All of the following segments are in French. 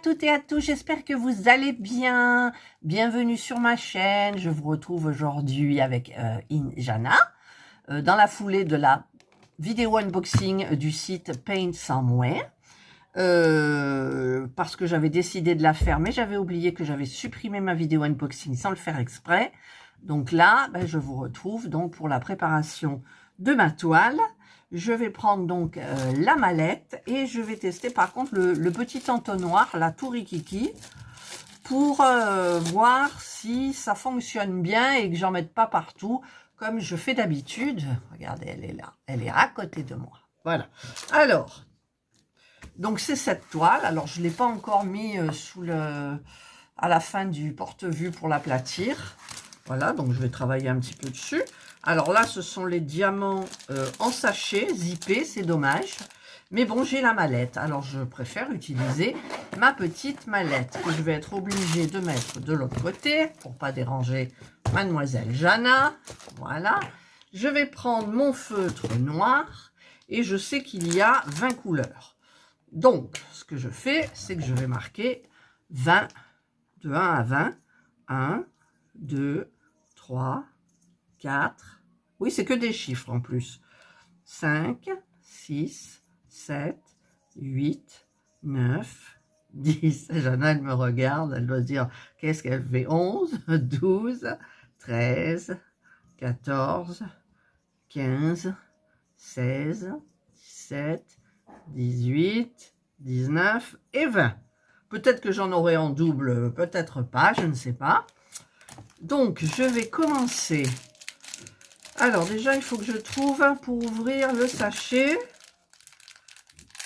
toutes et à tous, j'espère que vous allez bien. Bienvenue sur ma chaîne. Je vous retrouve aujourd'hui avec Jana dans la foulée de la vidéo unboxing du site Paint Somewhere. Parce que j'avais décidé de la faire, mais j'avais oublié que j'avais supprimé ma vidéo unboxing sans le faire exprès. Donc là, je vous retrouve donc pour la préparation de ma toile. Je vais prendre donc la mallette et je vais tester par contre le petit entonnoir, la Tourikiki, pour voir si ça fonctionne bien et que j'en mette pas partout comme je fais d'habitude. Regardez, elle est là, elle est à côté de moi. Voilà. Alors, donc c'est cette toile. Alors je ne l'ai pas encore mis à la fin du porte-vue pour l'aplatir. Voilà, donc je vais travailler un petit peu dessus. Alors là, ce sont les diamants en sachet, zippés, c'est dommage. Mais bon, j'ai la mallette. Alors, je préfère utiliser ma petite mallette que je vais être obligée de mettre de l'autre côté pour pas déranger mademoiselle Jana. Voilà. Je vais prendre mon feutre noir et je sais qu'il y a 20 couleurs. Donc, ce que je fais, c'est que je vais marquer 20, de 1 à 20. 1, 2, 3, 4, oui, c'est que des chiffres en plus. 5, 6, 7, 8, 9, 10. Jana, elle me regarde, elle doit se dire, qu'est-ce qu'elle fait? 11, 12, 13, 14, 15, 16, 17, 18, 19 et 20. Peut-être que j'en aurai en double, peut-être pas, je ne sais pas. Donc, je vais commencer. Alors, déjà, il faut que je trouve pour ouvrir le sachet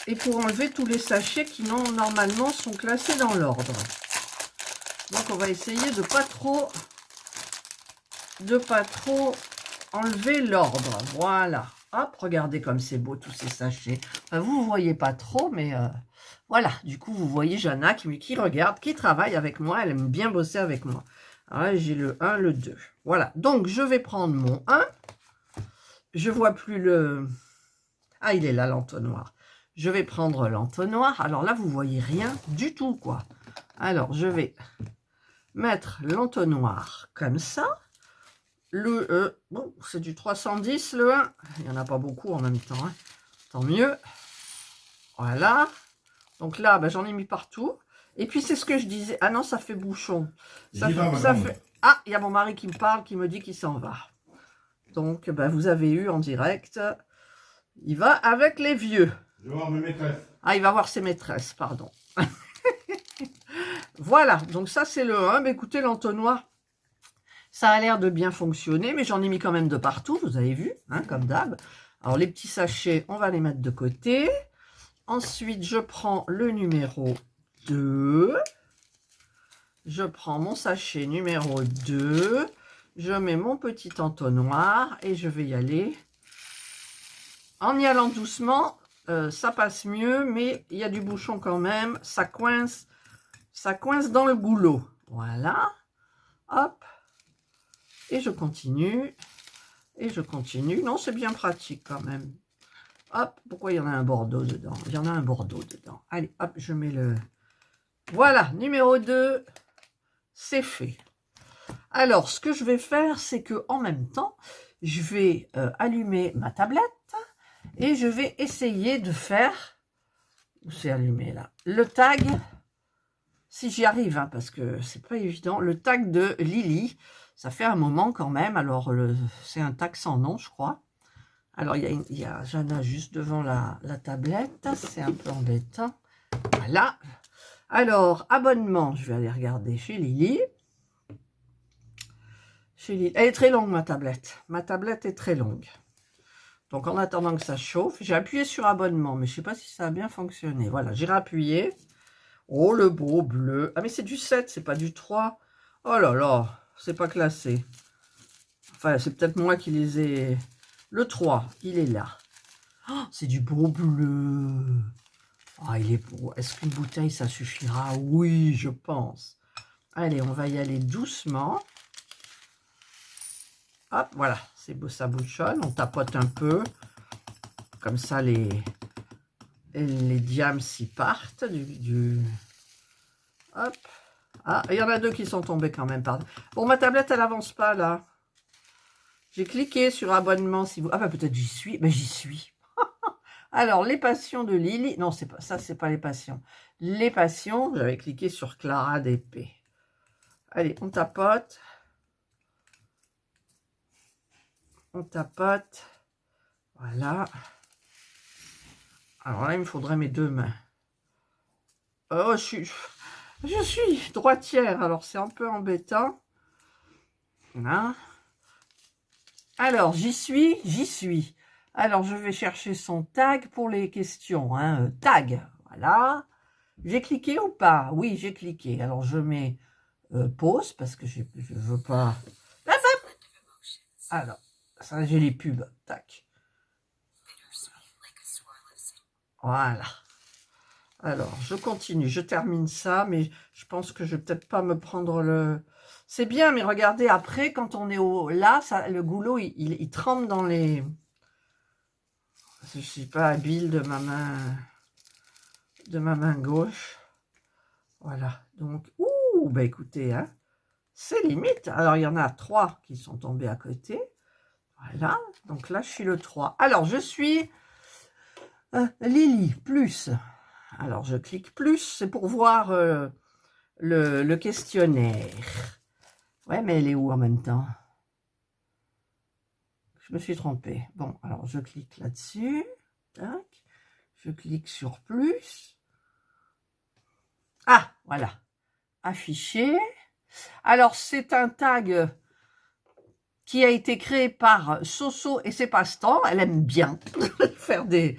et pour enlever tous les sachets qui, normalement, sont classés dans l'ordre. Donc, on va essayer de pas trop enlever l'ordre. Voilà. Hop, regardez comme c'est beau, tous ces sachets. Enfin, vous ne voyez pas trop, mais voilà. Du coup, vous voyez Jana qui regarde, qui travaille avec moi. Elle aime bien bosser avec moi. Alors là, j'ai le 1, le 2. Voilà. Donc, je vais prendre mon 1. Je vois plus le... Ah, il est là, l'entonnoir. Je vais prendre l'entonnoir. Alors là, vous voyez rien du tout, quoi. Alors, je vais mettre l'entonnoir comme ça. Le bon, c'est du 310, le 1. Il n'y en a pas beaucoup en même temps, hein. Tant mieux. Voilà. Donc là, j'en ai mis partout. Et puis, c'est ce que je disais. Ah non, ça fait bouchon. Ça fait... Ah, il y a mon mari qui me parle, qui me dit qu'il s'en va. Donc, vous avez eu en direct. Il va avec les vieux. Je vais voir mes maîtresses. Ah, il va voir ses maîtresses, pardon. Voilà, donc ça, c'est le 1. Mais écoutez, l'entonnoir, ça a l'air de bien fonctionner, mais j'en ai mis quand même de partout, vous avez vu, hein, comme d'hab. Alors, les petits sachets, on va les mettre de côté. Ensuite, je prends le numéro 2. Je prends mon sachet numéro 2. Je mets mon petit entonnoir et je vais y aller. En y allant doucement, ça passe mieux, mais il y a du bouchon quand même. Ça coince dans le goulot. Voilà. Hop. Et je continue. Et je continue. Non, c'est bien pratique quand même. Hop. Pourquoi il y en a un bordeaux dedans? Il y en a un bordeaux dedans. Allez, hop, je mets le... Voilà, numéro 2. C'est fait. Alors, ce que je vais faire, c'est que en même temps, je vais allumer ma tablette et je vais essayer de faire, où c'est allumé là, le tag, si j'y arrive, hein, parce que c'est pas évident, le tag de Lily. Ça fait un moment quand même. Alors, c'est un tag sans nom, je crois. Alors, il y a Jana juste devant la tablette. C'est un peu embêtant. Voilà. Alors, abonnement, je vais aller regarder chez Lily. Elle est très longue, ma tablette. Ma tablette est très longue. Donc, en attendant que ça chauffe, j'ai appuyé sur abonnement, mais je ne sais pas si ça a bien fonctionné. Voilà, j'ai réappuyé. Oh, le beau bleu. Ah, mais c'est du 7, c'est pas du 3. Oh là là, c'est pas classé. Enfin, c'est peut-être moi qui les ai... Le 3, il est là. Oh, c'est du beau bleu. Ah, il est beau. Est-ce qu'une bouteille, ça suffira? Oui, je pense. Allez, on va y aller doucement. Hop, voilà, c'est beau, ça bouchonne. On tapote un peu. Comme ça, les diams s'y partent. Hop. Ah, il y en a deux qui sont tombés quand même, pardon. Bon, ma tablette, elle avance pas, là. J'ai cliqué sur abonnement, si vous... Ah, bah, peut-être j'y suis. Ben, j'y suis. Alors, les passions de Lily. Non, c'est pas ça, c'est pas les passions. Les passions, j'avais cliqué sur Clara d'épée. Allez, on tapote. On tapote. Voilà. Alors là, il me faudrait mes deux mains. Oh, je suis droitière, alors c'est un peu embêtant. Voilà. Alors, j'y suis. Alors, je vais chercher son tag pour les questions. Hein. Tag, voilà. J'ai cliqué ou pas? Oui, j'ai cliqué. Alors, je mets pause parce que je veux pas... Alors, ça, j'ai les pubs. Tac. Voilà. Alors, je continue. Je termine ça, mais je pense que je vais peut-être pas me prendre le... C'est bien, mais regardez, après, quand on est là, ça, le goulot, il trempe dans les... Je ne suis pas habile de ma main gauche. Voilà. Donc, ouh, bah écoutez, hein, c'est limite. Alors, il y en a 3 qui sont tombés à côté. Voilà. Donc là, je suis le 3. Alors, je suis Lily, plus. Alors, je clique plus, c'est pour voir le questionnaire. Ouais, mais elle est où en même temps? Je me suis trompée. Bon, alors je clique là-dessus. Tac. Je clique sur plus. Ah, voilà. Afficher. Alors, c'est un tag qui a été créé par Soso et ses passe-temps. Elle aime bien faire des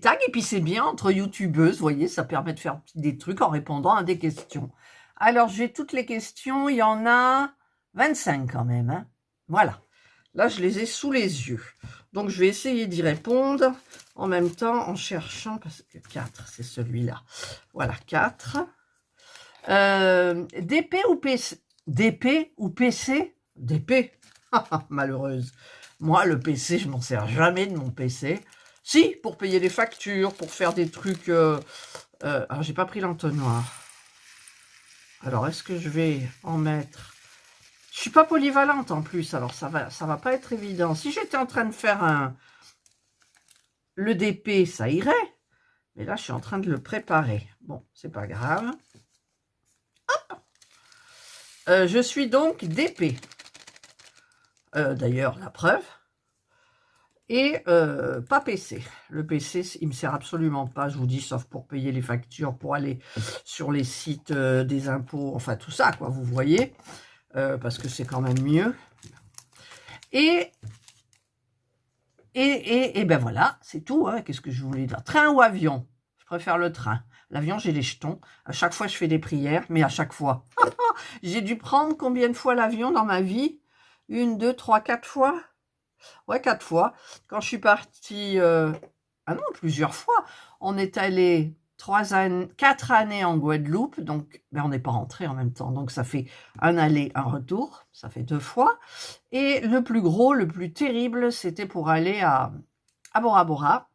tags. Et puis, c'est bien entre youtubeuses. Vous voyez, ça permet de faire des trucs en répondant à des questions. Alors, j'ai toutes les questions. Il y en a 25 quand même. Hein. Voilà. Là, je les ai sous les yeux. Donc, je vais essayer d'y répondre en même temps en cherchant, parce que 4, c'est celui-là. Voilà, 4. DP ou PC? DP ou PC? DP. Malheureuse. Moi, le PC, je m'en sers jamais de mon PC. Si, pour payer les factures, pour faire des trucs... alors, j'ai pas pris l'entonnoir. Alors, est-ce que je vais en mettre... Je suis pas polyvalente en plus, alors ça va pas être évident. Si j'étais en train de faire le DP, ça irait. Mais là, je suis en train de le préparer. Bon, c'est pas grave. Hop. Je suis donc DP. D'ailleurs, la preuve. Et pas PC. Le PC, il me sert absolument pas, je vous dis, sauf pour payer les factures, pour aller sur les sites des impôts, enfin tout ça, quoi, vous voyez. Parce que c'est quand même mieux. Et ben voilà, c'est tout. Hein. Qu'est-ce que je voulais dire? Train ou avion? Je préfère le train. L'avion, j'ai les jetons. À chaque fois, je fais des prières, mais à chaque fois. J'ai dû prendre combien de fois l'avion dans ma vie? 1, 2, 3, 4 fois? Ouais, 4 fois. Quand je suis partie... Ah non, plusieurs fois. On est allé 4 années en Guadeloupe, donc ben, on n'est pas rentré en même temps. Donc ça fait un aller, un retour, ça fait 2 fois. Et le plus gros, le plus terrible, c'était pour aller à Bora Bora.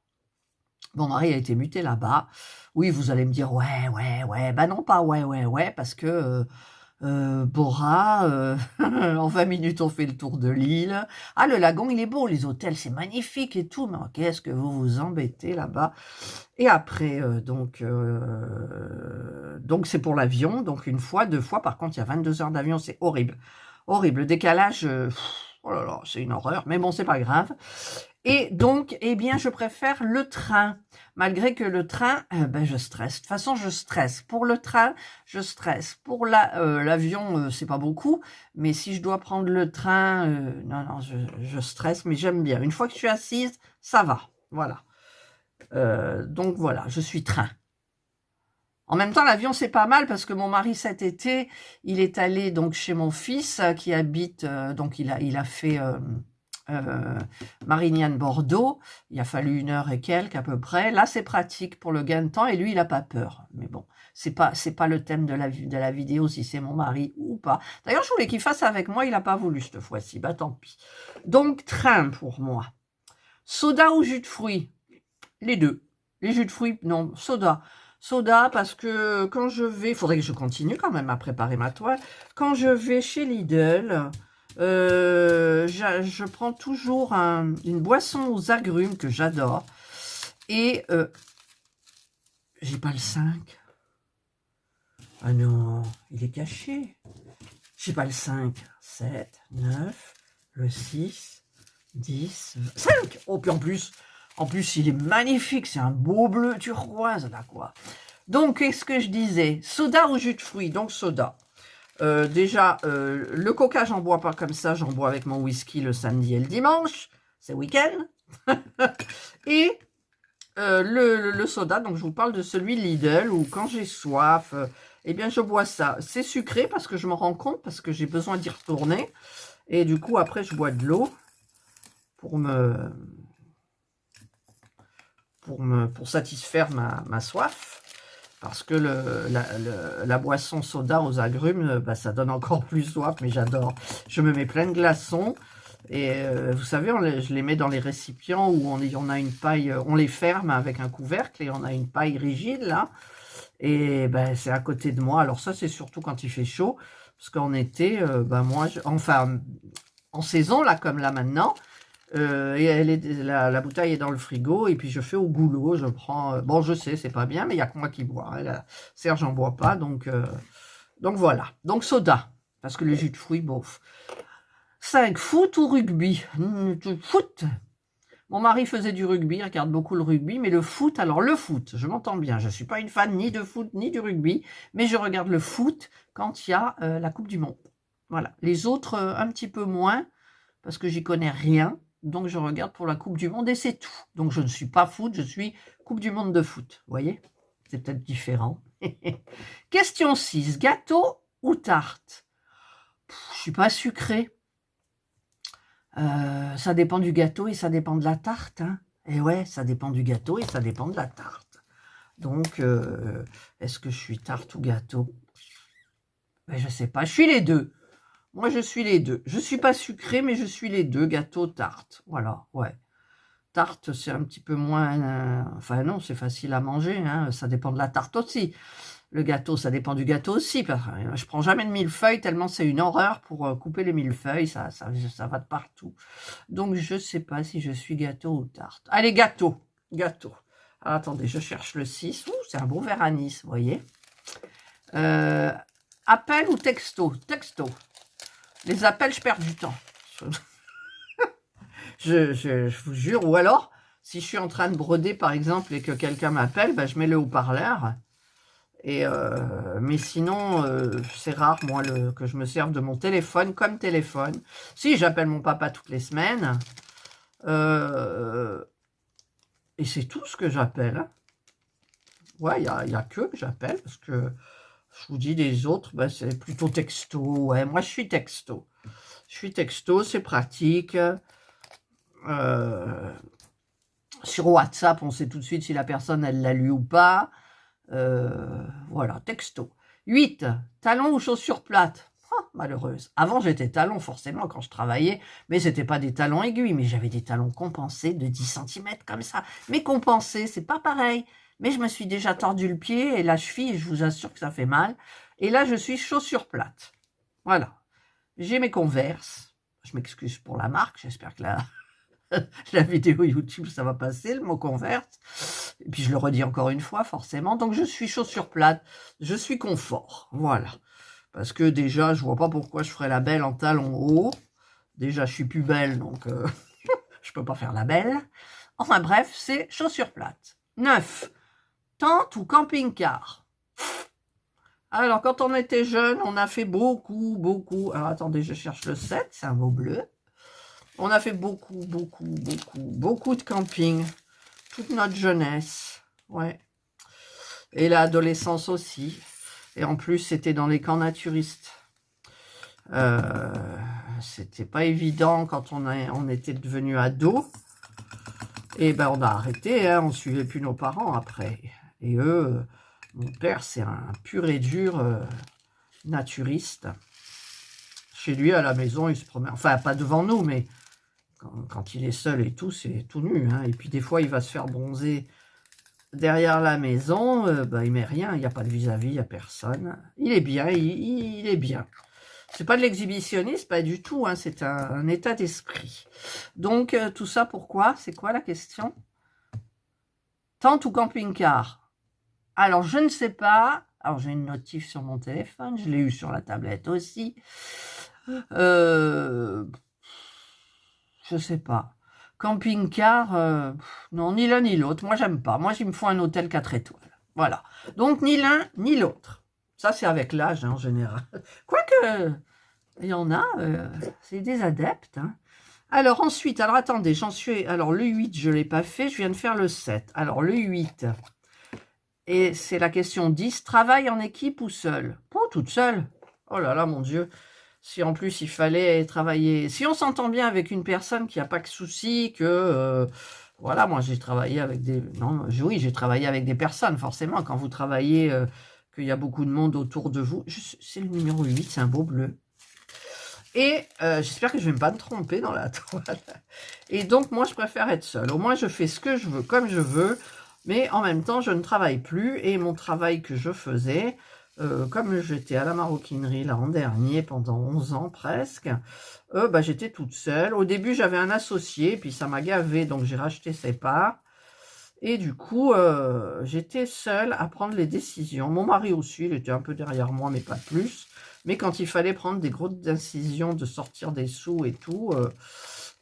Mon mari a été muté là-bas. Oui, vous allez me dire, ouais. Ben non, pas ouais, parce que... Bora, en 20 minutes on fait le tour de l'île. Ah, le lagon il est beau, les hôtels c'est magnifique et tout, mais qu'est-ce que vous vous embêtez là-bas. Et après, donc c'est pour l'avion, donc 1 fois, 2 fois, par contre il y a 22 heures d'avion, c'est horrible. Horrible, le décalage, oh là là, c'est une horreur, mais bon, c'est pas grave. Et donc, eh bien, je préfère le train, malgré que le train, ben, je stresse. De toute façon, je stresse. Pour le train, je stresse. Pour l'avion, c'est pas beaucoup, mais si je dois prendre le train, non, je stresse, mais j'aime bien. Une fois que je suis assise, ça va. Voilà. Donc voilà, je suis train. En même temps, l'avion, c'est pas mal parce que mon mari, cet été, il est allé donc chez mon fils qui habite, donc il a fait Marignane-Bordeaux. Il a fallu 1 heure et quelques à peu près. Là, c'est pratique pour le gain de temps et lui, il n'a pas peur. Mais bon, c'est pas le thème de la vidéo, si c'est mon mari ou pas. D'ailleurs, je voulais qu'il fasse avec moi, il n'a pas voulu cette fois-ci. Bah tant pis. Donc, train pour moi. Soda ou jus de fruits? Les deux. Les jus de fruits, non. Soda. Soda, parce que quand je vais... Il faudrait que je continue quand même à préparer ma toile. Quand je vais chez Lidl, je prends toujours une boisson aux agrumes que j'adore. Et j'ai pas le 5. Ah non, il est caché. J'ai pas le 5. 7, 9, le 6, 10, 5. Oh, puis en plus, il est magnifique. C'est un beau bleu turquoise, là, quoi. Donc, qu'est-ce que je disais? Soda ou jus de fruits? Donc, soda. Déjà, le coca, j'en bois pas comme ça. J'en bois avec mon whisky le samedi et le dimanche. C'est week-end. Et le soda, donc je vous parle de celui Lidl, où quand j'ai soif, eh bien, je bois ça. C'est sucré parce que je me rends compte, parce que j'ai besoin d'y retourner. Et du coup, après, je bois de l'eau pour satisfaire ma soif. Parce que la boisson soda aux agrumes, bah, ça donne encore plus soif, mais j'adore. Je me mets plein de glaçons. Et vous savez, je les mets dans les récipients où on a une paille, on les ferme avec un couvercle et on a une paille rigide, là. Et ben, c'est à côté de moi. Alors ça, c'est surtout quand il fait chaud. Parce qu'en été, ben moi, enfin, en saison, là, comme là maintenant, et la bouteille est dans le frigo, et puis je fais au goulot, je prends... bon, je sais, c'est pas bien, mais il n'y a que moi qui bois. Hein, Serge n'en boit pas, donc voilà. Donc soda, parce que le jus de fruits, bof. 5, foot ou rugby? Foot. Mon mari faisait du rugby, il regarde beaucoup le rugby, mais le foot, alors le foot, je m'entends bien, je ne suis pas une fan ni de foot ni du rugby, mais je regarde le foot quand il y a la Coupe du Monde. Voilà. Les autres, un petit peu moins, parce que j'y connais rien, donc je regarde pour la Coupe du Monde et c'est tout. Donc je ne suis pas foot, je suis Coupe du Monde de foot, vous voyez? C'est peut-être différent. Question 6, gâteau ou tarte? Je ne suis pas sucrée. Ça dépend du gâteau et ça dépend de la tarte. Hein. Et ouais, ça dépend du gâteau et ça dépend de la tarte. Donc, est-ce que je suis tarte ou gâteau? Ben, je sais pas. Je suis les deux. Moi, je suis les deux. Je suis pas sucrée, mais je suis les deux. Gâteau, tarte. Voilà, ouais. Tarte, c'est un petit peu moins... enfin non, c'est facile à manger. Hein. Ça dépend de la tarte aussi. Le gâteau, ça dépend du gâteau aussi. Je prends jamais de millefeuille tellement c'est une horreur pour couper les millefeuilles. Ça va de partout. Donc, je ne sais pas si je suis gâteau ou tarte. Allez, gâteau. Gâteau. Alors, attendez, je cherche le 6. Ouh, c'est un beau verre à Nice, vous voyez. Appel ou texto? Texto. Les appels, je perds du temps. je vous jure. Ou alors, si je suis en train de broder, par exemple, et que quelqu'un m'appelle, ben, je mets le haut-parleur. Et mais sinon, c'est rare, moi, que je me serve de mon téléphone comme téléphone. Si, j'appelle mon papa toutes les semaines. Et c'est tout ce que j'appelle. Hein. Ouais, il y a que j'appelle, parce que je vous dis, les autres, ben, c'est plutôt texto. Ouais, moi, je suis texto. Je suis texto, c'est pratique. Sur WhatsApp, on sait tout de suite si la personne, elle l'a lu ou pas. Voilà, texto. 8, talons ou chaussures plates? Oh, malheureuse. Avant, j'étais talon, forcément, quand je travaillais, mais c'était pas des talons aiguilles, mais j'avais des talons compensés de 10 cm comme ça. Mais compensés, c'est pas pareil. Mais je me suis déjà tordu le pied et la cheville, je vous assure que ça fait mal. Et là, je suis chaussures plates. Voilà. J'ai mes Converse. Je m'excuse pour la marque, j'espère que la vidéo YouTube, ça va passer, le mot Converse. Et puis, je le redis encore une fois, forcément. Donc, je suis chaussures plates. Je suis confort. Voilà. Parce que déjà, je vois pas pourquoi je ferais la belle en talons hauts. Déjà, je suis plus belle, donc je peux pas faire la belle. Enfin, bref, c'est chaussures plates. 9. Tente ou camping-car? Alors, quand on était jeune, on a fait beaucoup. Alors, attendez, je cherche le 7, c'est un mot bleu. On a fait beaucoup de camping. Toute notre jeunesse. Ouais. Et l'adolescence aussi. Et en plus, c'était dans les camps naturistes. C'était pas évident quand on était devenu ado. Et ben, on a arrêté. Hein, on suivait plus nos parents après. Et eux, mon père, c'est un pur et dur naturiste. Chez lui, à la maison, il se promène. Enfin, pas devant nous, mais... Quand il est seul et tout, c'est tout nu. Hein. Et puis des fois, il va se faire bronzer derrière la maison, bah, il met rien, il n'y a pas de vis-à-vis, il n'y a personne. Il est bien, il est bien. C'est pas de l'exhibitionnisme, pas du tout, hein, c'est un état d'esprit. Donc, tout ça, pourquoi? C'est quoi la question? Tente ou camping-car? Alors, je ne sais pas. Alors, j'ai une notif sur mon téléphone, je l'ai eu sur la tablette aussi. Je sais pas. Camping-car, non, ni l'un ni l'autre. Moi, j'aime pas. Moi, il me faut un hôtel 4 étoiles. Voilà. Donc, ni l'un ni l'autre. Ça, c'est avec l'âge, hein, en général. Quoique, il y en a, c'est des adeptes. Hein. Alors, ensuite, alors attendez, j'en suis... Alors, le 8, je ne l'ai pas fait, je viens de faire le 7. Alors, le 8, et c'est la question 10, travail en équipe ou seul? Oh, toute seule. Oh là là, mon Dieu. Si en plus il fallait travailler, si on s'entend bien avec une personne qui n'a pas de souci, que voilà, moi j'ai travaillé avec des, non, oui, j'ai travaillé avec des personnes, forcément, quand vous travaillez, qu'il y a beaucoup de monde autour de vous, c'est le numéro 8, c'est un beau bleu. Et j'espère que je ne vais pas me tromper dans la toile. Et donc moi je préfère être seule, au moins je fais ce que je veux, comme je veux, mais en même temps je ne travaille plus, et mon travail que je faisais, comme j'étais à la maroquinerie l'an dernier pendant 11 ans presque, bah, j'étais toute seule. Au début, j'avais un associé, puis ça m'a gavé, donc j'ai racheté ses parts. Et du coup, j'étais seule à prendre les décisions. Mon mari aussi, il était un peu derrière moi, mais pas plus. Mais quand il fallait prendre des grosses décisions de sortir des sous et tout,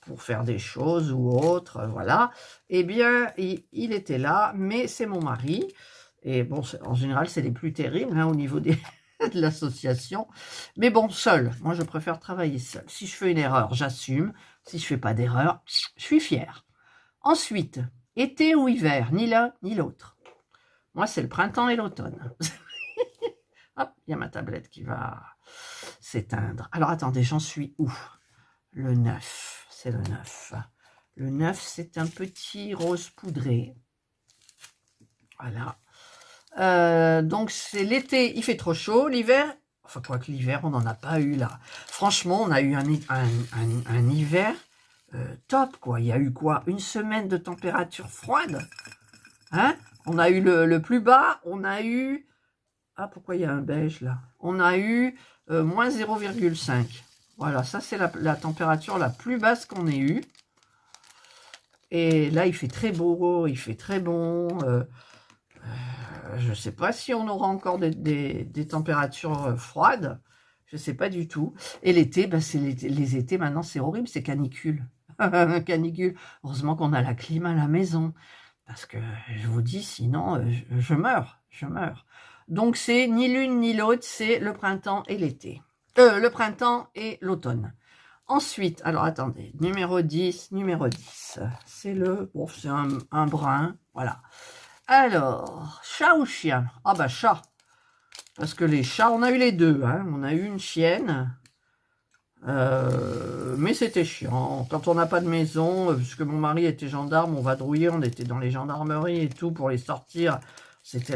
pour faire des choses ou autres, voilà, eh bien, il était là, mais c'est mon mari. Et bon, en général, c'est les plus terribles hein, au niveau de l'association. Mais bon, seul. Moi, je préfère travailler seul. Si je fais une erreur, j'assume. Si je fais pas d'erreur, je suis fière. Ensuite, été ou hiver, ni l'un ni l'autre. Moi, c'est le printemps et l'automne. Hop, il y a ma tablette qui va s'éteindre. Alors, attendez, j'en suis où? Le 9, c'est le 9. Le 9, c'est un petit rose poudré. Voilà. Donc c'est l'été, il fait trop chaud, l'hiver, enfin quoi que l'hiver, on n'en a pas eu là. Franchement, on a eu un hiver top, quoi. Il y a eu quoi? Une semaine de température froide. Hein? On a eu le plus bas, on a eu... Ah, pourquoi il y a un beige là? On a eu moins 0,5. Voilà, ça c'est la température la plus basse qu'on ait eue. Et là, il fait très beau, il fait très bon. Je ne sais pas si on aura encore des températures froides. Je ne sais pas du tout. Et l'été, ben c'est les étés, maintenant, c'est horrible, c'est canicule. Canicule. Heureusement qu'on a la clim à la maison. Parce que, je vous dis, sinon, je meurs. Je meurs. Donc, c'est ni l'une ni l'autre, c'est le printemps et l'été. Le printemps et l'automne. Ensuite, alors attendez, numéro 10, c'est le... Bon, c'est un brun, voilà. Alors, chat ou chien? Ah bah chat. Parce que les chats, on a eu les deux. Hein. On a eu une chienne. Mais c'était chiant. Quand on n'a pas de maison, puisque mon mari était gendarme, on vadrouillait, on était dans les gendarmeries et tout pour les sortir. C'était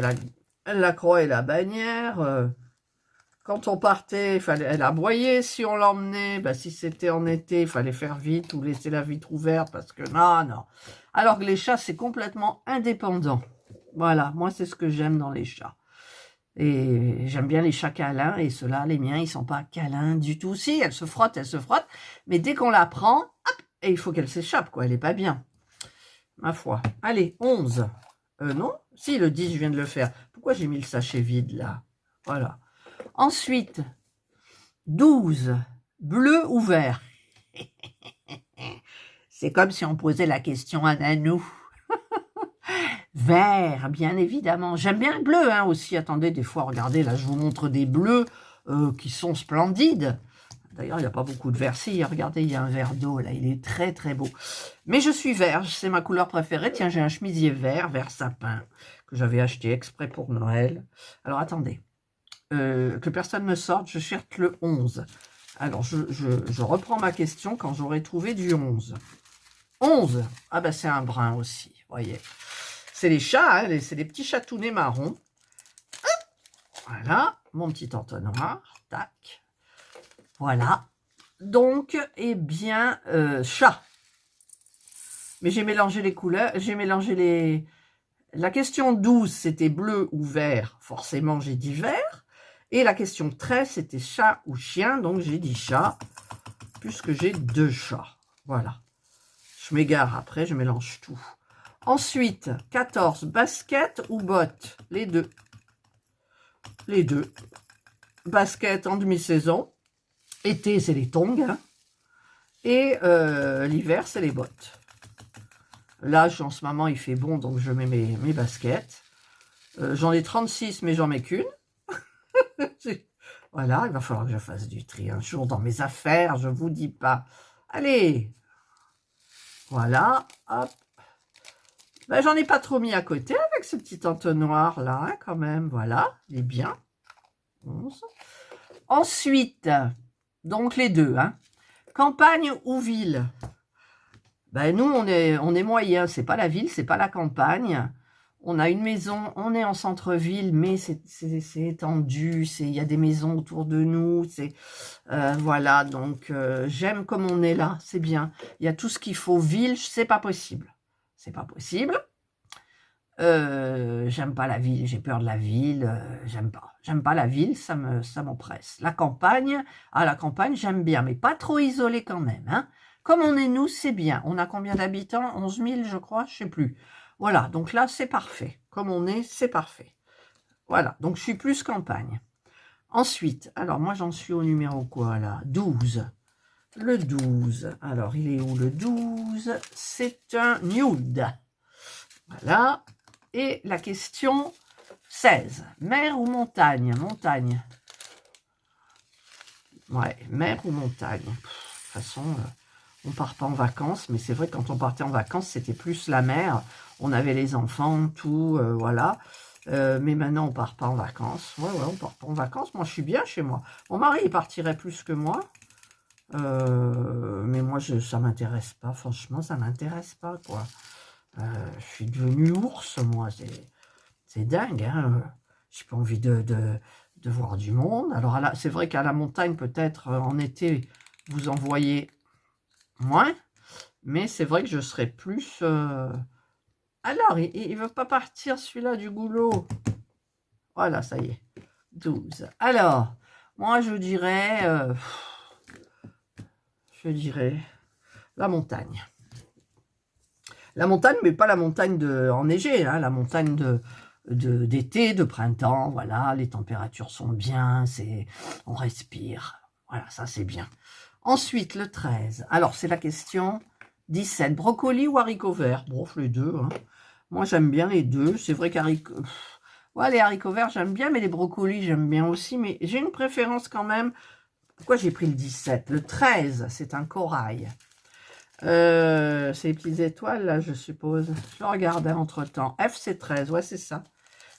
la croix et la bannière. Quand on partait, elle aboyait si on l'emmenait. Bah, si c'était en été, il fallait faire vite ou laisser la vitre ouverte parce que non, non. Alors que les chats, c'est complètement indépendant. Voilà, moi, c'est ce que j'aime dans les chats. Et j'aime bien les chats câlins, et ceux-là, les miens, ils sont pas câlins du tout. Si, elle se frotte, mais dès qu'on la prend, hop, et il faut qu'elle s'échappe, quoi, elle est pas bien. Ma foi. Allez, 11. Non, si, le 10, je viens de le faire. Pourquoi j'ai mis le sachet vide, là? Voilà. Ensuite, 12. Bleu ou vert? C'est comme si on posait la question à Nanou. Vert, bien évidemment. J'aime bien le bleu hein, aussi. Attendez, des fois, regardez, là, je vous montre des bleus qui sont splendides. D'ailleurs, il n'y a pas beaucoup de vert. Si, regardez, il y a un vert d'eau, là. Il est très, très beau. Mais je suis vert, c'est ma couleur préférée. Tiens, j'ai un chemisier vert sapin, que j'avais acheté exprès pour Noël. Alors, attendez. Que personne ne sorte, je cherche le 11. Alors, je reprends ma question quand j'aurai trouvé du 11. 11, ah ben c'est un brun aussi, voyez. C'est les chats, hein, c'est les petits chatounets marrons. Voilà, mon petit entonnoir, tac. Voilà. Donc, eh bien, chat. Mais j'ai mélangé les couleurs, j'ai mélangé La question 12, c'était bleu ou vert. Forcément, j'ai dit vert. Et la question 13, c'était chat ou chien. Donc, j'ai dit chat, puisque j'ai 2 chats. Voilà. Je m'égare après, je mélange tout. Ensuite, 14, basket ou bottes? Les deux. Les deux. Basket en demi-saison. Été, c'est les tongs. Hein. Et l'hiver, c'est les bottes. Là, en ce moment, il fait bon, donc je mets mes baskets. J'en ai 36, mais j'en mets qu'une. Voilà, il va falloir que je fasse du tri un jour dans mes affaires, je vous dis pas. Allez, voilà, hop. Ben, j'en ai pas trop mis à côté avec ce petit entonnoir là, hein, quand même. Voilà, il est bien. 11. Ensuite, donc les deux, hein. Campagne ou ville? Ben, nous, on est moyen. C'est pas la ville, c'est pas la campagne. On a une maison, on est en centre-ville, mais c'est étendu, il y a des maisons autour de nous, voilà, donc j'aime comme on est là, c'est bien. Il y a tout ce qu'il faut, ville, c'est pas possible. C'est pas possible. J'aime pas la ville, j'ai peur de la ville, j'aime pas. J'aime pas la ville, ça m'oppresse. La campagne, la campagne, j'aime bien, mais pas trop isolé quand même. Hein. Comme on est nous, c'est bien. On a combien d'habitants? 11 000, je crois, je sais plus. Voilà, donc là, c'est parfait. Comme on est, c'est parfait. Voilà, donc je suis plus campagne. Ensuite, alors moi, j'en suis au numéro quoi, là? 12. Le 12. Alors, il est où le 12? C'est un nude. Voilà. Et la question 16. Mer ou montagne? Montagne. Ouais, mer ou montagne. De toute façon, on part pas en vacances, mais c'est vrai que quand on partait en vacances, c'était plus la mer. On avait les enfants, tout, voilà. Mais maintenant, on part pas en vacances. Ouais, on part pas en vacances. Moi, je suis bien chez moi. Mon mari, il partirait plus que moi. Mais moi, ça m'intéresse pas. Franchement, ça m'intéresse pas, quoi. Je suis devenu ours, moi. C'est dingue, hein. J'ai pas envie de voir du monde. Alors, c'est vrai qu'à la montagne, peut-être, en été, vous en voyez moins. Mais c'est vrai que je serais plus... Alors, il ne veut pas partir, celui-là, du goulot. Voilà, ça y est. 12. Alors, moi, je dirais la montagne. La montagne, mais pas la montagne enneigée, hein, la montagne d'été, de printemps. Voilà, les températures sont bien, on respire. Voilà, ça, c'est bien. Ensuite, le 13. Alors, c'est la question 17. Brocoli ou haricots verts? Bon, les deux, hein. Moi, j'aime bien les deux. C'est vrai ouais, les haricots verts, j'aime bien, mais les brocolis, j'aime bien aussi. Mais j'ai une préférence quand même. Pourquoi j'ai pris le 17? Le 13, c'est un corail. C'est les petites étoiles, là, je suppose. Je regarde entre-temps. F, c'est 13, ouais, c'est ça.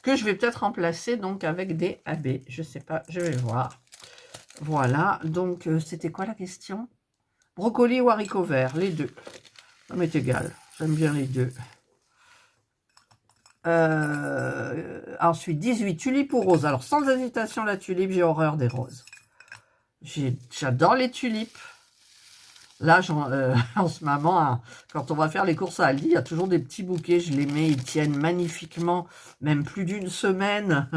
Que je vais peut-être remplacer, donc, avec des AB. Je sais pas, je vais voir. Voilà, donc, c'était quoi la question? Brocoli ou haricots verts? Les deux. Ça m'est égal. J'aime bien les deux. Ensuite, 18, tulipe ou rose. Alors, sans hésitation, la tulipe, j'ai horreur des roses. J'adore les tulipes. Là, en ce moment, hein, quand on va faire les courses à Aldi, il y a toujours des petits bouquets. Je les mets, ils tiennent magnifiquement, même plus d'une semaine.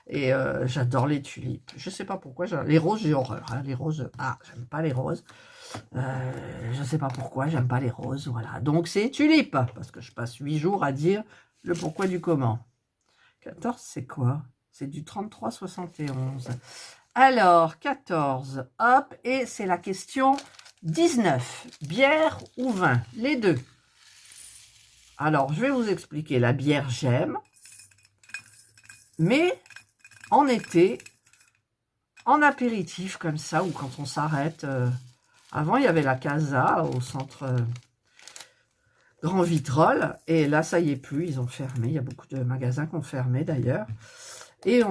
Et j'adore les tulipes. Je ne sais pas pourquoi. Les roses, j'ai horreur. Hein, les roses, j'aime pas les roses. Je ne sais pas pourquoi, j'aime pas les roses. Voilà. Donc, c'est tulipes. Parce que je passe 8 jours à dire le pourquoi du comment. 14, c'est quoi? C'est du 33,71. Alors, 14, hop, et c'est la question 19. Bière ou vin? Les deux. Alors, je vais vous expliquer. La bière, j'aime. Mais, en été, en apéritif, comme ça, ou quand on s'arrête... avant, il y avait la Casa au centre... Grand Vitrolles, et là, ça y est plus, ils ont fermé. Il y a beaucoup de magasins qui ont fermé, d'ailleurs. Et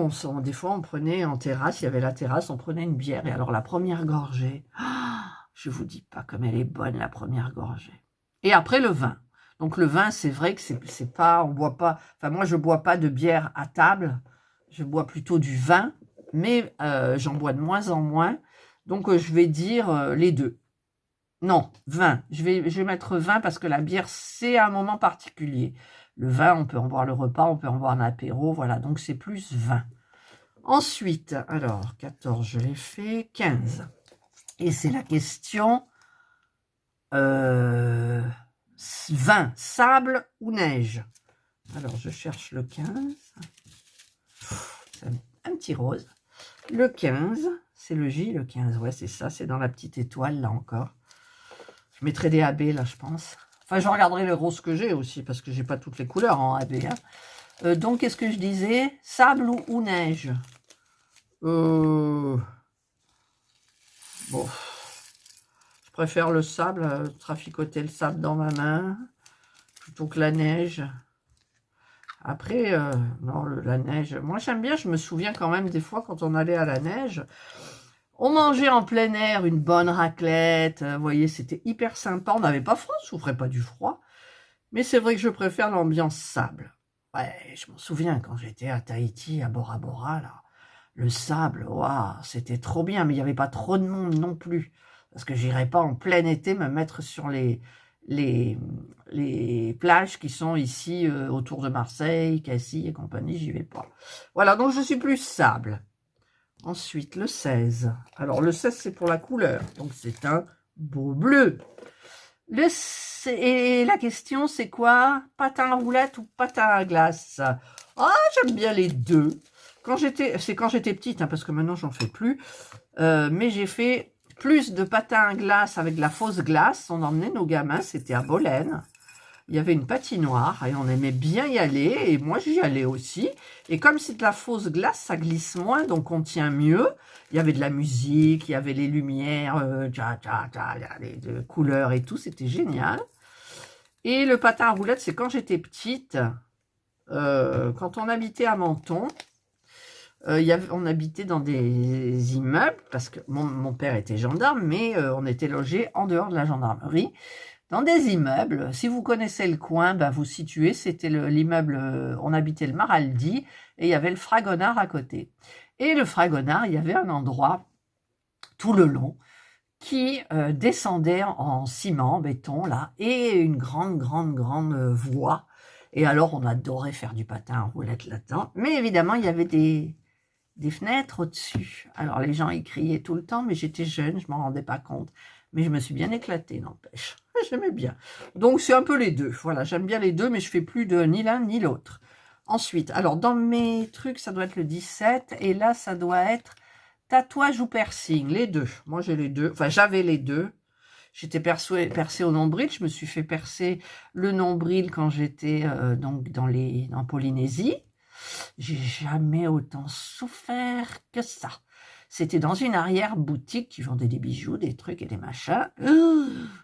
des fois, on prenait en terrasse, il y avait la terrasse, on prenait une bière. Et alors, la première gorgée, je vous dis pas comme elle est bonne, la première gorgée. Et après, le vin. Donc, le vin, c'est vrai que c'est pas, on boit pas, enfin, moi, je bois pas de bière à table. Je bois plutôt du vin, mais j'en bois de moins en moins. Donc, je vais dire les deux. Non, vin. Je vais mettre vin parce que la bière, c'est un moment particulier. Le vin, on peut en boire le repas, on peut en boire un apéro, voilà, donc c'est plus 20. Ensuite, alors, 14, je l'ai fait, 15. Et c'est la question 20, sable ou neige? Alors, je cherche le 15. C'est un petit rose. Le 15, c'est le J, le 15. Ouais, c'est ça, c'est dans la petite étoile, là encore. Je mettrai des AB, là, je pense. Enfin, je regarderai le rose que j'ai aussi, parce que j'ai pas toutes les couleurs en AB. Hein. Donc, qu'est-ce que je disais? Sable ou neige? Bon. Je préfère le sable, traficoter le sable dans ma main, plutôt que la neige. Après, non, la neige, moi j'aime bien, je me souviens quand même des fois quand on allait à la neige, on mangeait en plein air une bonne raclette, vous voyez, c'était hyper sympa, on n'avait pas froid, on ne souffrait pas du froid, mais c'est vrai que je préfère l'ambiance sable. Ouais, je m'en souviens quand j'étais à Tahiti, à Bora Bora, là, le sable, waouh, c'était trop bien, mais il n'y avait pas trop de monde non plus, parce que j'irais pas en plein été me mettre sur les plages qui sont ici autour de Marseille, Cassis et compagnie, j'y vais pas. Voilà, donc je suis plus sable. Ensuite, le 16. Alors, le 16, c'est pour la couleur, donc c'est un beau bleu. Et la question, c'est quoi? Patin à roulette ou patin à glace? Ah, j'aime bien les deux. C'est quand j'étais petite, hein, parce que maintenant, j'en fais plus. Mais j'ai fait plus de patins à glace avec de la fausse glace. On emmenait nos gamins, c'était à Bolène. Il y avait une patinoire et on aimait bien y aller. Et moi, j'y allais aussi. Et comme c'est de la fausse glace, ça glisse moins, donc on tient mieux. Il y avait de la musique, il y avait les lumières, les couleurs et tout. C'était génial. Et le patin à roulettes, c'est quand j'étais petite, quand on habitait à Menton. On habitait dans des immeubles, parce que mon père était gendarme, mais on était logé en dehors de la gendarmerie, dans des immeubles. Si vous connaissez le coin, ben vous situez, c'était l'immeuble, on habitait le Maraldi, et il y avait le Fragonard à côté. Et le Fragonard, il y avait un endroit, tout le long, qui descendait en ciment, en béton, là, et une grande voie. Et alors, on adorait faire du patin à roulettes là-dedans. Mais évidemment, il y avait des fenêtres au-dessus. Alors, les gens y criaient tout le temps, mais j'étais jeune, je m'en rendais pas compte. Mais je me suis bien éclatée, n'empêche. J'aimais bien. Donc, c'est un peu les deux. Voilà, j'aime bien les deux, mais je fais plus de ni l'un ni l'autre. Ensuite, alors, dans mes trucs, ça doit être le 17. Et là, ça doit être tatouage ou piercing. Les deux. Moi, j'ai les deux. Enfin, j'avais les deux. J'étais percée au nombril. Je me suis fait percer le nombril quand j'étais donc en Polynésie. J'ai jamais autant souffert que ça. C'était dans une arrière-boutique qui vendait des bijoux, des trucs et des machins.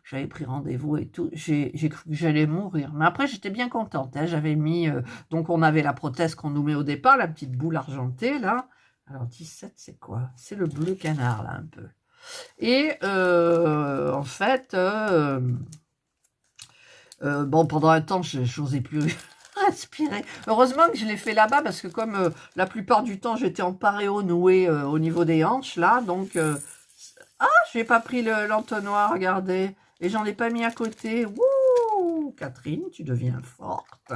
J'avais pris rendez-vous et tout. J'ai cru que j'allais mourir. Mais après, j'étais bien contente. Hein. J'avais mis... donc, on avait la prothèse qu'on nous met au départ, la petite boule argentée, là. Alors, 17, c'est quoi? C'est le bleu canard, là, un peu. Et, en fait... bon, pendant un temps, je n'osais plus... respirer. Heureusement que je l'ai fait là-bas parce que comme la plupart du temps j'étais en paréo noué au niveau des hanches là, donc je n'ai pas pris l'entonnoir, regardez, et j'en ai pas mis à côté. Wouh, Catherine, tu deviens forte.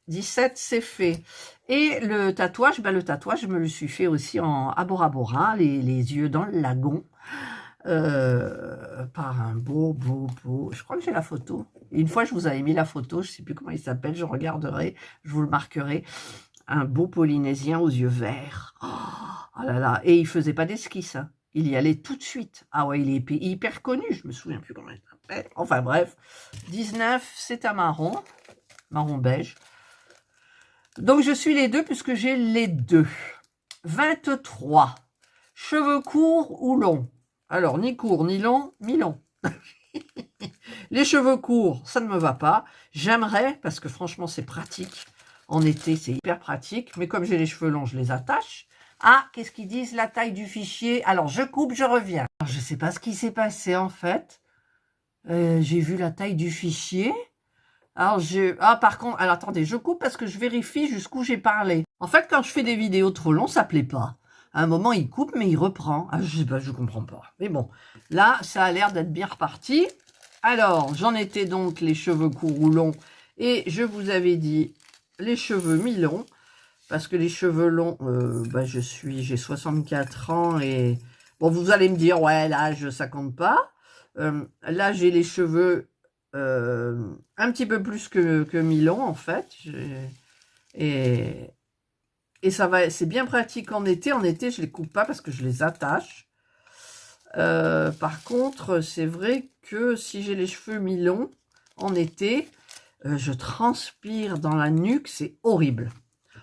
17, c'est fait. Et le tatouage, je me le suis fait aussi à Bora Bora, les yeux dans le lagon. Par un beau, je crois que j'ai la photo. Une fois, je vous avais mis la photo, je ne sais plus comment il s'appelle, je regarderai, je vous le marquerai. Un beau Polynésien aux yeux verts. Oh là là, et il faisait pas d'esquisse, hein. Il y allait tout de suite. Ah ouais, il est hyper connu, je me souviens plus comment il s'appelle. Enfin bref, 19, c'est un marron beige. Donc je suis les deux puisque j'ai les deux. 23, cheveux courts ou longs? Alors, ni court, ni long, mi-long. Les cheveux courts, ça ne me va pas. J'aimerais, parce que franchement, c'est pratique. En été, c'est hyper pratique. Mais comme j'ai les cheveux longs, je les attache. Ah, qu'est-ce qu'ils disent? La taille du fichier. Alors, je coupe, je reviens. Alors, je ne sais pas ce qui s'est passé, en fait. J'ai vu la taille du fichier. Alors, par contre, alors attendez, je coupe parce que je vérifie jusqu'où j'ai parlé. En fait, quand je fais des vidéos trop longues, ça ne plaît pas. À un moment, il coupe, mais il reprend. Ah, je sais pas, je comprends pas. Mais bon, là, ça a l'air d'être bien reparti. Alors, j'en étais donc les cheveux courts ou longs. Et je vous avais dit les cheveux mi-longs, parce que les cheveux longs, j'ai 64 ans et... Bon, vous allez me dire, ouais, l'âge, ça compte pas. Là, j'ai les cheveux un petit peu plus que mi-longs, en fait. Et ça va, c'est bien pratique en été. En été, je les coupe pas parce que je les attache. Par contre, c'est vrai que si j'ai les cheveux mi-longs en été, je transpire dans la nuque, c'est horrible.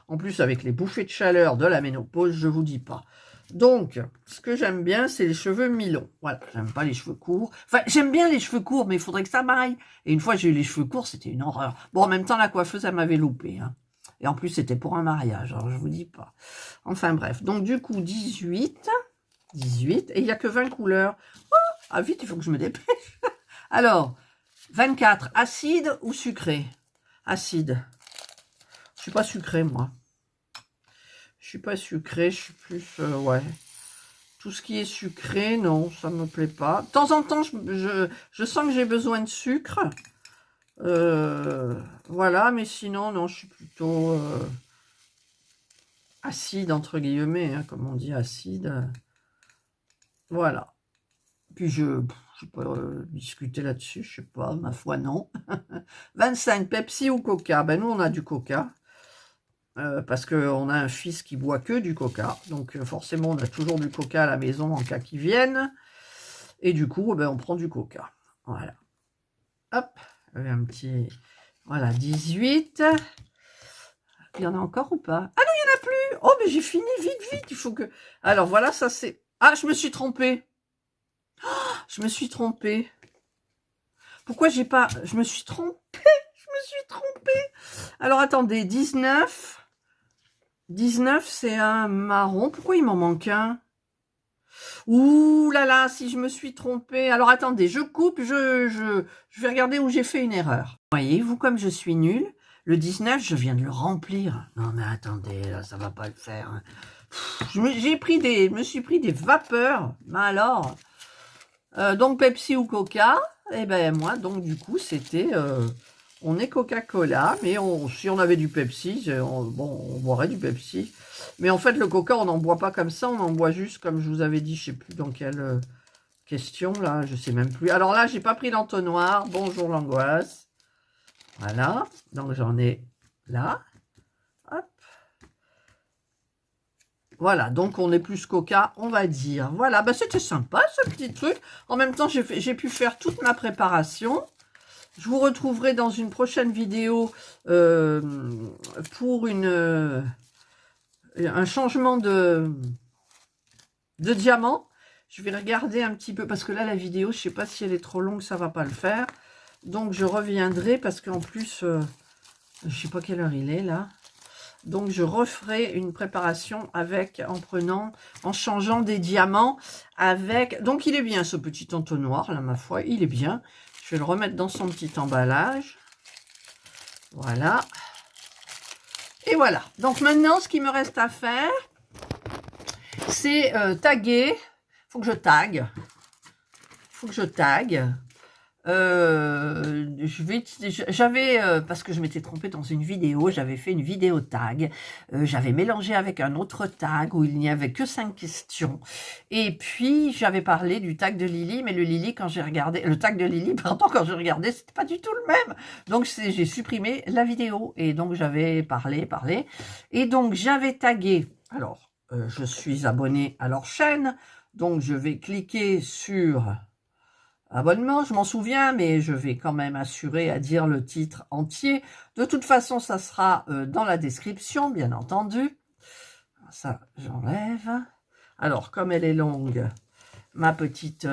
En plus, avec les bouffées de chaleur de la ménopause, je vous dis pas. Donc, ce que j'aime bien, c'est les cheveux mi-longs. Voilà, j'aime pas les cheveux courts. Enfin, j'aime bien les cheveux courts, mais il faudrait que ça m'aille. Et une fois, j'ai eu les cheveux courts, c'était une horreur. Bon, en même temps, la coiffeuse, elle m'avait loupé. Hein. Et en plus, c'était pour un mariage, alors je vous dis pas. Enfin, bref. Donc, du coup, 18. Et il n'y a que 20 couleurs. Oh, ah, vite, il faut que je me dépêche. Alors, 24, acide ou sucré? Acide. Je suis pas sucré, moi. Je suis pas sucré, je suis plus... ouais. Tout ce qui est sucré, non, ça me plaît pas. De temps en temps, je sens que j'ai besoin de sucre. Voilà, mais sinon, non, je suis plutôt acide, entre guillemets, hein, comme on dit, acide. Voilà. Puis je ne vais pas discuter là-dessus, je sais pas, ma foi, non. 25, Pepsi ou Coca? Ben, nous, on a du Coca. Parce qu'on a un fils qui boit que du Coca. Donc, forcément, on a toujours du Coca à la maison en cas qu'il vienne. Et du coup, ben, on prend du Coca. Voilà. Hop, un petit... Voilà, 18. Il y en a encore ou pas? Ah non, il n'y en a plus. Oh, mais j'ai fini, vite, vite. Il faut que... Alors, voilà, ça c'est... Ah, je me suis trompée. Oh, je me suis trompée. Pourquoi j'ai pas... Je me suis trompée. Je me suis trompée. Alors, attendez, 19... 19, c'est un marron. Pourquoi il m'en manque un? Ouh là là, si je me suis trompée. Alors attendez, je coupe, je vais regarder où j'ai fait une erreur. Voyez-vous comme je suis nulle? Le 19, je viens de le remplir. Non mais attendez, là, ça va pas le faire. Hein. Je me suis pris des vapeurs. Mais alors, donc Pepsi ou Coca? Eh ben moi, donc du coup, c'était... on est Coca-Cola, mais si on avait du Pepsi, on boirait du Pepsi. Mais en fait, le Coca, on n'en boit pas comme ça, on en boit juste, comme je vous avais dit, je ne sais plus dans quelle question, là, je ne sais même plus. Alors là, j'ai pas pris l'entonnoir, bonjour l'angoisse. Voilà, donc j'en ai là. Hop. Voilà, donc on est plus Coca, on va dire. Voilà, bah c'était sympa ce petit truc. En même temps, j'ai pu faire toute ma préparation. Je vous retrouverai dans une prochaine vidéo pour un changement de diamant. Je vais regarder un petit peu, parce que là, la vidéo, je ne sais pas si elle est trop longue, ça ne va pas le faire. Donc, je reviendrai, parce qu'en plus, je ne sais pas quelle heure il est, là. Donc, je referai une préparation en changeant des diamants avec... Donc, il est bien, ce petit entonnoir, là, ma foi, il est bien. Je vais le remettre dans son petit emballage. Voilà. Et voilà. Donc maintenant, ce qui me reste à faire, c'est taguer. Il faut que je tague. Parce que je m'étais trompée dans une vidéo, j'avais fait une vidéo tag, j'avais mélangé avec un autre tag où il n'y avait que 5 questions, et puis j'avais parlé du tag de Lily, mais le tag de Lily, pardon, quand je regardais, c'était pas du tout le même, donc j'ai supprimé la vidéo, et donc j'avais parlé, et donc j'avais tagué, alors, je suis abonnée à leur chaîne, donc je vais cliquer sur... abonnement, je m'en souviens, mais je vais quand même assurer à dire le titre entier. De toute façon, ça sera dans la description, bien entendu. Ça, j'enlève. Alors, comme elle est longue, ma petite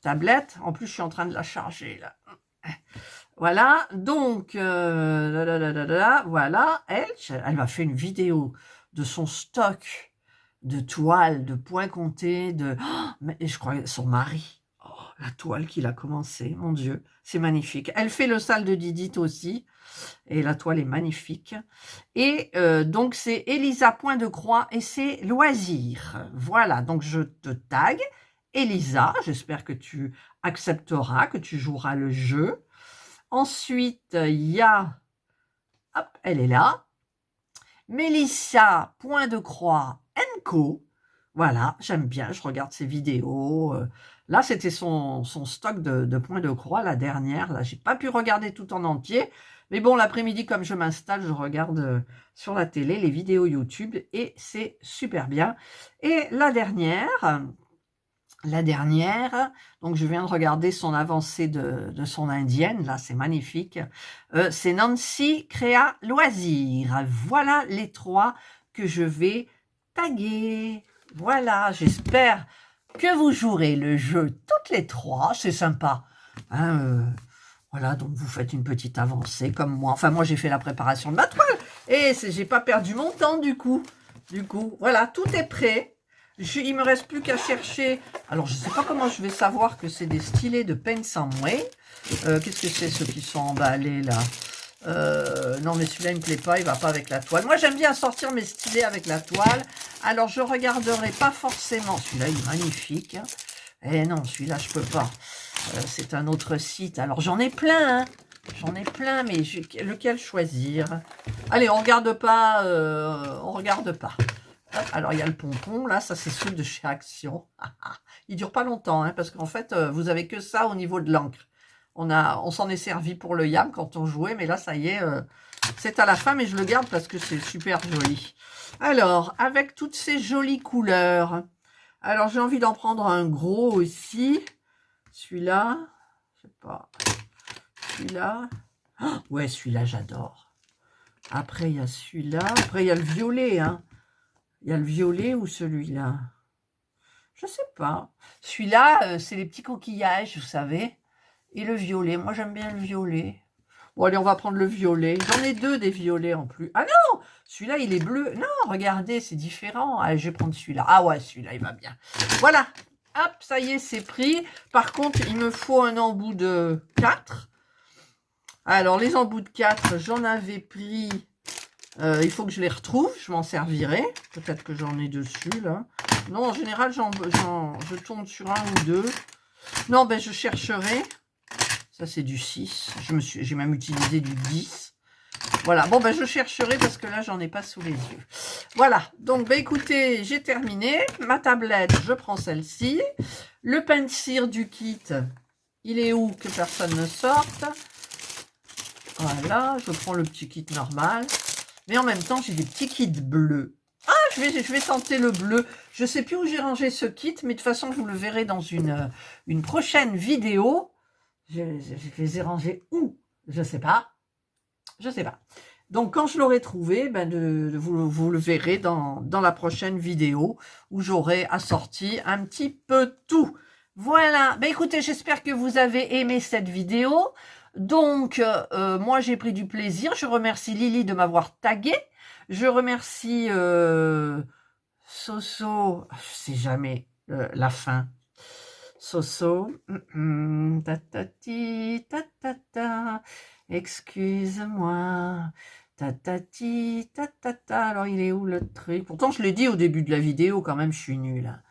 tablette. En plus, je suis en train de la charger, là. Voilà, donc, voilà, elle m'a fait une vidéo de son stock de toiles, de points comptés, mais je crois son mari. La toile qu'il a commencé, mon Dieu, c'est magnifique. Elle fait le sale de Didit aussi, et la toile est magnifique. Et donc, c'est Elisa Point de Croix, et c'est loisirs. Voilà, donc je te tag. Elisa, j'espère que tu accepteras, que tu joueras le jeu. Ensuite, il y a, hop, elle est là, Mélissa, point de croix, Co. Voilà, j'aime bien, je regarde ses vidéos. Là, c'était son stock de points de croix, la dernière. Là, j'ai pas pu regarder tout en entier. Mais bon, l'après-midi, comme je m'installe, je regarde sur la télé les vidéos YouTube et c'est super bien. Et la dernière, donc je viens de regarder son avancée de son indienne, là c'est magnifique, c'est Nancy Créa Loisir. Voilà les 3 que je vais taguer. Voilà, j'espère que vous jouerez le jeu toutes les 3, c'est sympa. Hein, voilà, donc vous faites une petite avancée comme moi. Enfin, moi j'ai fait la préparation de ma toile et j'ai pas perdu mon temps du coup. Voilà, tout est prêt. Il me reste plus qu'à chercher. Alors, je sais pas comment je vais savoir que c'est des stylets de Paint Some Way. Qu'est-ce que c'est ceux qui sont emballés là? Non, mais celui-là, il me plaît pas, il va pas avec la toile. Moi, j'aime bien sortir mes stylets avec la toile. Alors, je regarderai pas forcément. Celui-là, il est magnifique. Eh non, celui-là, je peux pas. C'est un autre site. Alors, j'en ai plein, hein. J'en ai plein, mais lequel choisir? Allez, on regarde pas. Alors, il y a le pompon, là, ça c'est ceux de chez Action. Il dure pas longtemps, hein, parce qu'en fait, vous avez que ça au niveau de l'encre. On s'en est servi pour le yam quand on jouait, mais là, ça y est, c'est à la fin, mais je le garde parce que c'est super joli. Alors, avec toutes ces jolies couleurs, alors j'ai envie d'en prendre un gros aussi. Celui-là, je sais pas, celui-là. Oh, ouais, celui-là, j'adore. Après, il y a celui-là. Après, il y a le violet, hein. Il y a le violet ou celui-là? Je sais pas. Celui-là, c'est les petits coquillages, vous savez. Et le violet. Moi, j'aime bien le violet. Bon, allez, on va prendre le violet. J'en ai 2 des violets en plus. Ah non! Celui-là, il est bleu. Non, regardez, c'est différent. Allez, je vais prendre celui-là. Ah ouais, celui-là, il va bien. Voilà. Hop, ça y est, c'est pris. Par contre, il me faut un embout de 4. Alors, les embouts de 4, j'en avais pris... il faut que je les retrouve, je m'en servirai. Peut-être que j'en ai dessus, là. Non, en général, je tourne sur 1 ou 2. Non, ben, je chercherai. Ça, c'est du 6. J'ai même utilisé du 10. Voilà. Bon, ben, je chercherai parce que là, j'en ai pas sous les yeux. Voilà. Donc, ben, écoutez, j'ai terminé. Ma tablette, je prends celle-ci. Le pencil du kit, il est où que personne ne sorte? Voilà. Je prends le petit kit normal. Mais en même temps, j'ai des petits kits bleus. Ah, je vais tenter le bleu. Je ne sais plus où j'ai rangé ce kit, mais de toute façon, vous le verrez dans une prochaine vidéo. Je les ai rangés où? Je ne sais pas. Je ne sais pas. Donc, quand je l'aurai trouvé, ben vous le verrez dans la prochaine vidéo où j'aurai assorti un petit peu tout. Voilà. Ben, écoutez, j'espère que vous avez aimé cette vidéo. Donc, moi, j'ai pris du plaisir. Je remercie Lily de m'avoir tagué. Je remercie Soso. Je sais jamais la fin. Soso. Tatati, tatata. Excuse-moi. Tatati, tatata. Alors, il est où le truc? Pourtant, je l'ai dit au début de la vidéo, quand même, je suis nulle.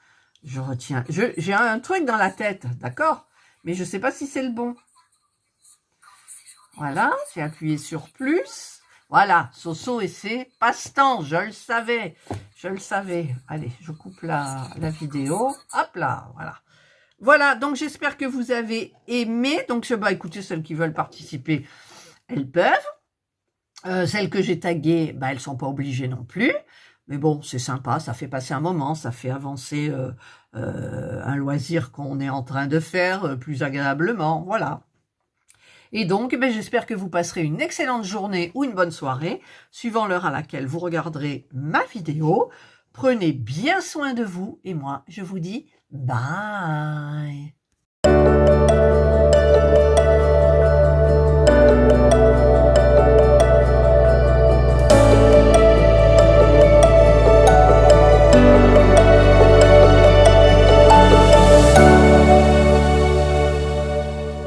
Je retiens. J'ai un truc dans la tête, d'accord? Mais je sais pas si c'est le bon. Voilà, j'ai appuyé sur plus. Voilà, Soso et ses passe-temps, je le savais. Je le savais. Allez, je coupe la vidéo. Hop là, voilà. Voilà, donc j'espère que vous avez aimé. Donc, bah, écoutez, celles qui veulent participer, elles peuvent. Celles que j'ai taguées, bah, elles ne sont pas obligées non plus. Mais bon, c'est sympa, ça fait passer un moment, ça fait avancer un loisir qu'on est en train de faire plus agréablement. Voilà. Et donc, ben, j'espère que vous passerez une excellente journée ou une bonne soirée, suivant l'heure à laquelle vous regarderez ma vidéo. Prenez bien soin de vous et moi, je vous dis bye.